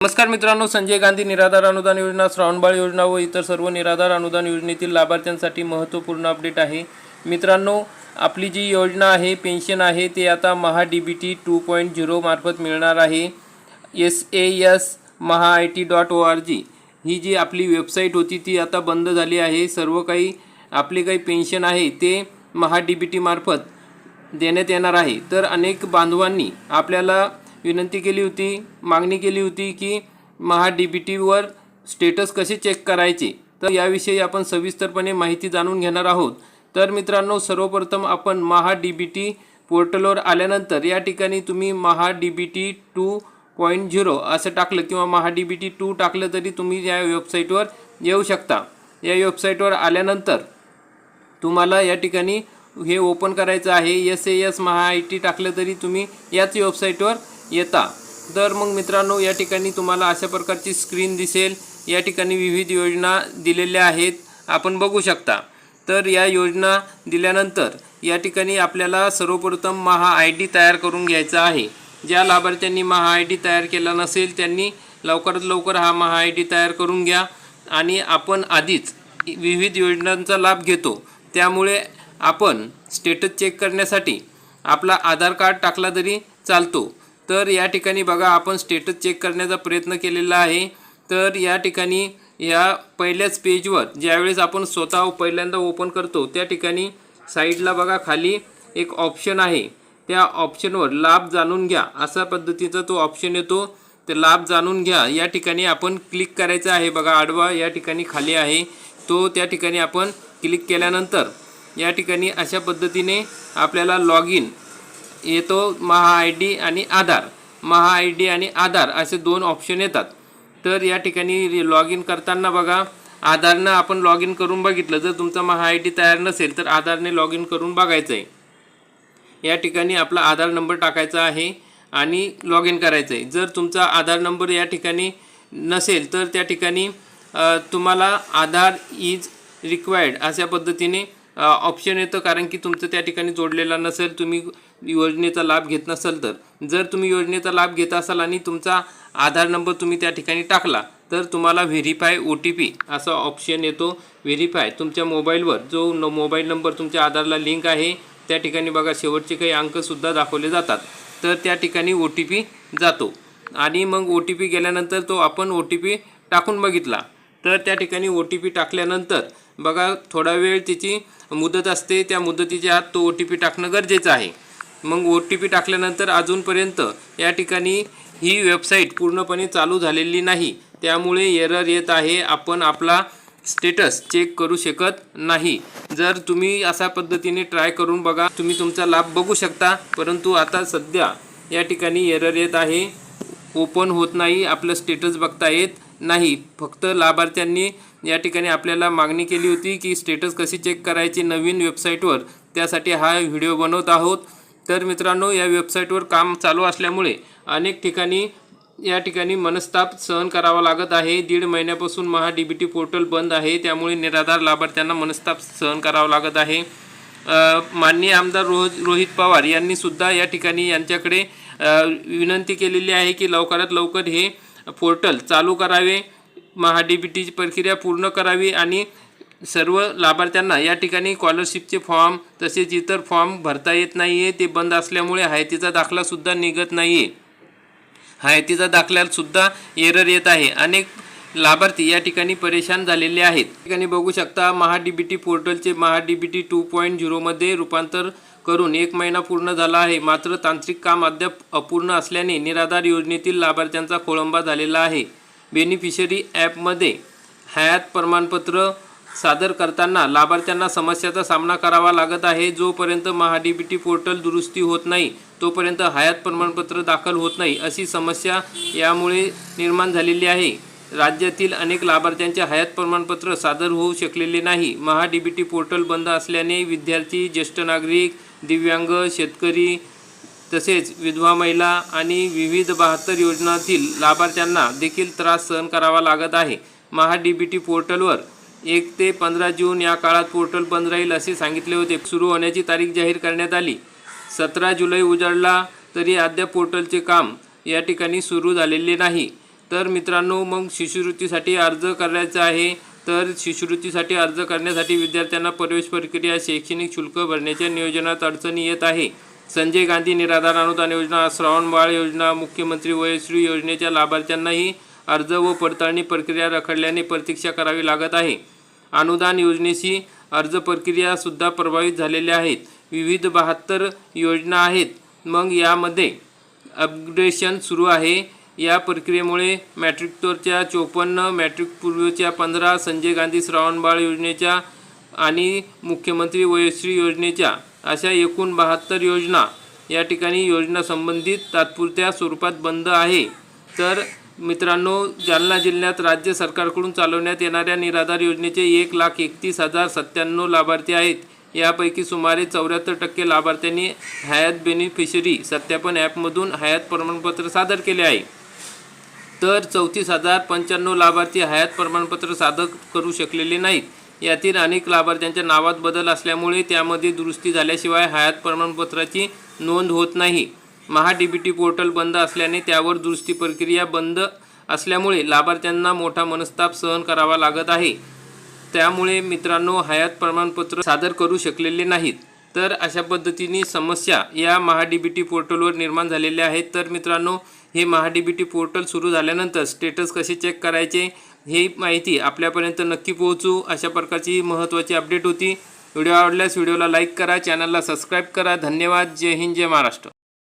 नमस्कार मित्रांनो, संजय गांधी निराधार अनुदान योजना, श्रावणबाळ योजना व इतर सर्व निराधार अनुदान योजनेतील लाभार्थ्यांसाठी महत्त्वपूर्ण अपडेट आहे। मित्रांनो, आपली जी योजना आहे, पेन्शन आहे, ते आता महा-DBT 2.0 मार्फत मिळणार आहे। SAS-maha-it.org ही जी आपली वेबसाईट होती ती आता बंद झाली आहे। सर्व काही आपले काही पेन्शन आहे ते महा-DBT मार्फत देण्यात येणार आहे। तर अनेक बांधवांनी आपल्याला विनंती केली होती, मागणी केली होती की महा-DBTवर स्टेटस कसे चेक करायचे, तर याविषयी आपण सविस्तरपणे माहिती जाणून घेणार आहोत। तर मित्रांनो, सर्वप्रथम आपण महा-DBT पोर्टलवर आल्यानंतर या ठिकाणी तुम्ही महा-DBT 2.0 असं टाकलं किंवा महा-DBT 2 टाकलं तरी तुम्ही या वेबसाईटवर येऊ शकता। या वेबसाईटवर आल्यानंतर तुम्हाला या ठिकाणी हे ओपन करायचं आहे। SAS-maha-it टाकलं तरी तुम्ही याच वेबसाईटवर येता। तर मग मित्रांनो, या ठिकाणी तुम्हाला अशा प्रकारची स्क्रीन दिसेल। या ठिकाणी विविध योजना दिलेल्या आहेत, आपण बघू शकता। तर या योजना दिल्यानंतर या ठिकाणी आपल्याला सर्वप्रथम महा-ID तयार करून घ्यायचा आहे। ज्या लाभार्थ्यांनी महा-ID तयार केला नसेल त्यांनी लवकरात लवकर हा महा-ID तयार करून घ्या। आणि आपण आधीच विविध योजनांचा लाभ घेतो, त्यामुळे आपण स्टेटस चेक करण्यासाठी आपला आधार कार्ड टाकला तरी चालतो। तर या ठिकाणी बघा, आपण स्टेटस चेक करण्याचा प्रयत्न केलेला आहे। तर या ठिकाणी या पहिल्याच पेजवर ज्यावेळेस आपण स्वतः पहिल्यांदा ओपन करतो त्या ठिकाणी साईडला बघा खाली एक ऑप्शन आहे। त्या ऑप्शनवर लाभ जाणून घ्या अशा पद्धतीचा तो ऑप्शन येतो। तर लाभ जाणून घ्या या ठिकाणी आपण क्लिक करायचं आहे। बघा, आडवा या ठिकाणी खाली आहे तो, त्या ठिकाणी आपण क्लिक केल्यानंतर या ठिकाणी अशा पद्धतीने आपल्याला लॉग इन येतो। महा-ID आणि आधार, महा-ID आणि आधार असे दोन ऑप्शन येतात। तर या ठिकाणी लॉग इन करताना बघा, आधारनं आपण लॉग इन करून बघितलं। जर तुमचा महा-ID तयार नसेल तर आधारने लॉग इन करून बघायचं आहे। या ठिकाणी आपला आधार नंबर टाकायचा आहे आणि लॉग इन करायचं आहे। जर तुमचा आधार नंबर या ठिकाणी नसेल तर त्या ठिकाणी तुम्हाला आधार इज रिक्वायर्ड अशा पद्धतीने ऑप्शन येतं, कारण की तुमचं त्या ठिकाणी जोडलेला नसेल, तुम्ही योजनेचा लाभ घेत नसाल तर। जर तुम्ही योजनेचा लाभ घेत असाल आणि तुमचा आधार नंबर तुम्ही त्या ठिकाणी टाकला तर तुम्हाला व्हेरीफाय OTP असा ऑप्शन येतो। व्हेरीफाय तुमच्या मोबाईलवर जो मोबाईल नंबर तुमच्या आधारला लिंक आहे त्या ठिकाणी बघा शेवटचे काही अंकसुद्धा दाखवले जातात। तर त्या ठिकाणी OTP जातो आणि मग OTP गेल्यानंतर तो आपण OTP टाकून बघितला तर त्या ठिकाणी OTP टाकल्यानंतर बघा थोडा वेळ त्याची मुदत असते, त्या मुदतीच्या आत तो OTP टाकणं गरजेचं आहे। मग OTP टाकल्यानंतर अजूनपर्यंत या ठिकाणी ही वेबसाईट पूर्णपणे चालू झालेली नाही, त्यामुळे एरर येत आहे। आपण आपला स्टेटस चेक करू शकत नाही। जर तुम्ही अशा पद्धतीने ट्राय करून बघा, तुम्ही तुमचा लाभ बघू शकता। परंतु आता सध्या या ठिकाणी एरर येत आहे, ओपन होत नाही, आपलं स्टेटस बघता येत नाही। फक्त लाभार्थ्यांनी या ठिकाणी आपल्याला मागणी केली होती की स्टेटस कशी चेक करायची नवीन वेबसाईटवर, त्यासाठी हा व्हिडिओ बनवत आहोत। तर मित्रांनो, या वेबसाईटवर काम चालू असल्यामुळे अनेक ठिकाणी या ठिकाणी मनस्ताप सहन करावा लागत आहे। 1.5 महिन्यापासून महा-DBT पोर्टल बंद आहे, त्यामुळे निराधार लाभार्थ्यांना मनस्ताप सहन करावा लागत आहे। माननीय आमदार रोहित पवार यांनी सुद्धा या ठिकाणी यांच्याकडे विनंती केलेली आहे की लवकरात लवकर हे पोर्टल चालू करावे, महा-DBTची प्रक्रिया पूर्ण करावी आणि सर्व लाभार्थ्यांना या ठिकाणी स्कॉलरशिपचे फॉर्म तसेच इतर फॉर्म भरता येत नाही आहे। ते बंद असल्यामुळे हयातीचा दाखलासुद्धा निघत नाही आहे, हयातीचा दाखल्यातसुद्धा एरर येत आहे। अनेक लाभार्थी या ठिकाणी परेशान झालेले आहेत। या ठिकाणी बघू शकता, महा-DBT पोर्टलचे महा-DBT 2.0 मध्ये रूपांतर करून 1 महिना पूर्ण झाला आहे, मात्र तांत्रिक काम अद्याप अपूर्ण असल्याने निराधार योजनेतील लाभार्थ्यांचा खोळंबा झालेला आहे। बेनिफिशरी ॲपमध्ये हयात प्रमाणपत्र सादर करताना लाभार्थ्यांना समस्याचा सामना करावा लागत आहे। जोपर्यंत महा-DBT पोर्टल दुरुस्ती होत नाही तोपर्यंत हयात प्रमाणपत्र दाखल होत नाही, अशी समस्या यामुळे निर्माण झालेली आहे। राज्यातील अनेक लाभार्थ्यांचे हयात प्रमाणपत्र सादर होऊ शकलेले नाही। महा-DBT पोर्टल बंद असल्याने विद्यार्थी, ज्येष्ठ नागरिक, दिव्यांग, शेतकरी तसेच विधवा महिला आणि विविध 72 योजनांतील लाभार्थ्यांना देखील त्रास सहन करावा लागत आहे। महा-DBT पोर्टलवर 1 ते 15 जून या काळात पोर्टल बंद राहील असे सांगितले होते। सुरू होण्याची तारीख जाहीर करण्यात आली। 17 जुलै उजाडला तरी अद्याप पोर्टलचे काम या ठिकाणी सुरू झालेले नाही। तर मित्रांनो मग शिष्यवृत्तीसाठी अर्ज करायचा आहे। तर शिष्यवृत्तीसाठी अर्ज करण्यासाठी विद्यार्थ्यांना प्रवेश प्रक्रिया, शैक्षणिक शुल्क भरण्याच्या नियोजनात अडचणी येत आहे। संजय गांधी निराधार अनुदान योजना, श्रावण बाळ योजना, मुख्यमंत्री वयश्री योजनेच्या लाभार्थ्यांनाही अर्ज व पडताळणी प्रक्रिया रखडल्याने प्रतीक्षा करावी लागत आहे। अनुदान योजनेची अर्ज प्रक्रियासुद्धा प्रभावित झालेल्या आहेत। विविध 72 योजना आहेत, मग यामध्ये अपग्रेडेशन सुरू आहे। या प्रक्रियेमुळे मॅट्रिकोत्तरच्या 54, मॅट्रिकपूर्वीच्या 15, संजय गांधी श्रावण बाळ योजनेच्या आणि मुख्यमंत्री वयश्री योजनेच्या अशा एकूण 72 योजना या ठिकाणी योजना संबंधित तात्पुरत्या स्वरूपात बंद आहे। तर मित्रांनो जालना जिल्ह्यात राज्य सरकारकडून चालवण्यात येणाऱ्या निराधार योजनेचे 1,31,097 लाभार्थी आहेत। यापैकी सुमारे 74% लाभार्थ्यांनी हयात बेनिफिशरी सत्यापन ॲपमधून हयात प्रमाणपत्र सादर केले आहे। तर 34,095 लाभार्थी हयात प्रमाणपत्र सादर करू शकलेले नाहीत। यातील अनेक लाभार्थ्यांच्या नावात बदल असल्यामुळे त्यामध्ये दुरुस्ती झाल्याशिवाय हयात प्रमाणपत्राची नोंद होत नाही। महा-DBT पोर्टल बंद असल्याने त्यावर दुरुस्ती प्रक्रिया बंद असल्यामुळे लाभार्थ्यांना मोठा मनस्ताप सहन करावा लागत आहे। त्यामुळे मित्रांनो हयात प्रमाणपत्र सादर करू शकलेले नाहीत। तर अशा पद्धतीने समस्या या महा-DBT पोर्टलवर निर्माण झालेल्या आहेत। तर मित्रांनो हे महा-DBT पोर्टल सुरू झाल्यानंतर स्टेटस कसे चेक करायचे ही माहिती आपल्यापर्यंत नक्की पोहोचू, अशा प्रकारची महत्त्वाची अपडेट होती। व्हिडिओ आवडल्यास व्हिडिओला लाईक करा, चॅनलला सबस्क्राईब करा। धन्यवाद। जय हिंद, जय महाराष्ट्र।